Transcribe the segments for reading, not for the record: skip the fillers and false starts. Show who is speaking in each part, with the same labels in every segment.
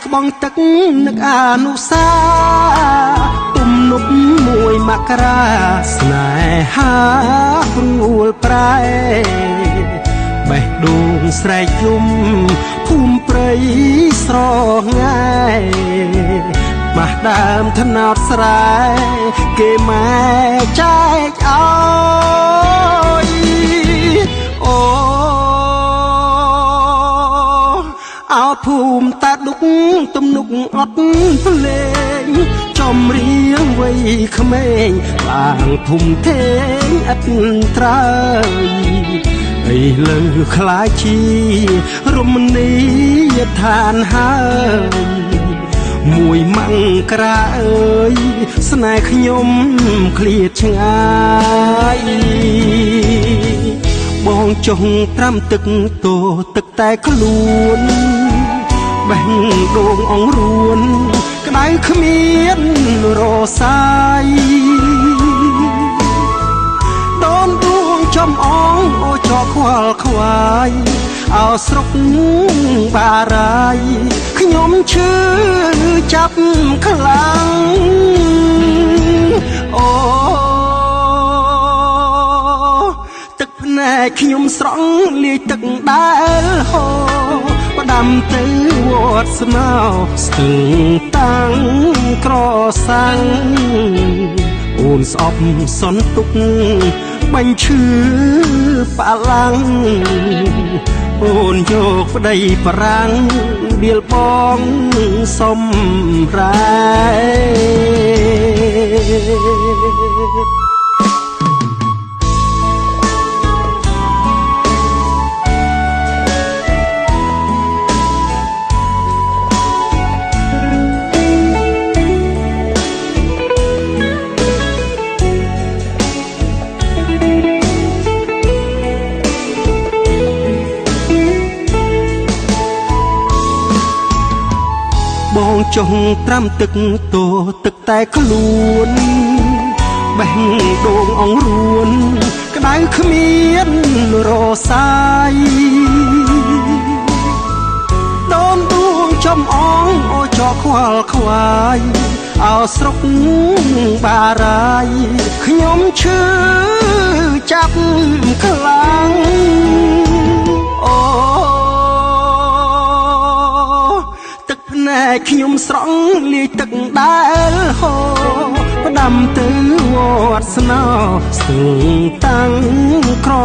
Speaker 1: ក្បងទឹកនឹកអានុសាទំនប់មួយមករាស្នេហាព្រួលប្រែបេះដូងស្រែកយំភូមិព្រៃស្រងាយបាសដើមថ្នោតស្រែគេម៉ែចែកឲ្យអូអោភូមិតាដុកទំនុកអត់ភ្លេងចំរៀងវ័យក្មេងឡើងធំធេងឥតត្រើយអីលើខ្លាចជារមណីយដ្ឋានហើយមួយម៉ាំងក្រាអើយស្នេហ៍ខ្ញុំឃ្លាតឆ្ងាយបងចុះត្រាំទឹកតោទឹកតែខ្លួនបេះដូងអង្រួនក្តៅគ្មានរសាយដូនដួងចំអងអូចកខ្វល់ខ្វាយអោស្រុកបារាយខ្ញុំឈឺចាប់ខ្លាំងអូទឹកភ្នែកខ្ញុំស្រង់លាយទឹកដែលហូរផ្ដាំទៅវត្តស្មៅស្ទឹងតាំងក្រសាំងអូនស្អប់សន្ទុកបាញ់ឈឺផ្លាំងអូនយកប្តីប្រាំងដៀលបងសំរែបងចុះត្រាំទឹកតោទឹកតែខ្លួនបេះដូងអង្រួនក្តៅគ្មានរសាយដូនដួងចំអងអូចកខ្វល់ខ្វាយអោស្រុកបារាយខ្ញុំឈឺចាប់ខ្លាំងអូណែខ្ញុំស្រង់លាយទឹកដែលហូរផ្ដាំទៅវត្តស្នោស្ទឹងតាំងក្រ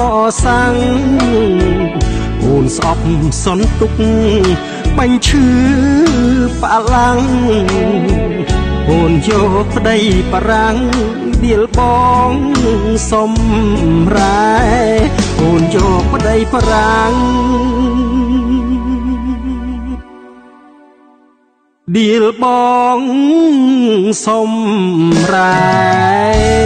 Speaker 1: សាំងអូនស្អប់សន្ទុកបាញ់ឈឺផ្លាំងអូនយកប្តីប្រាំងដៀលបងសំរែអូនយកប្តីប្រាំងដៀលបងសំរែ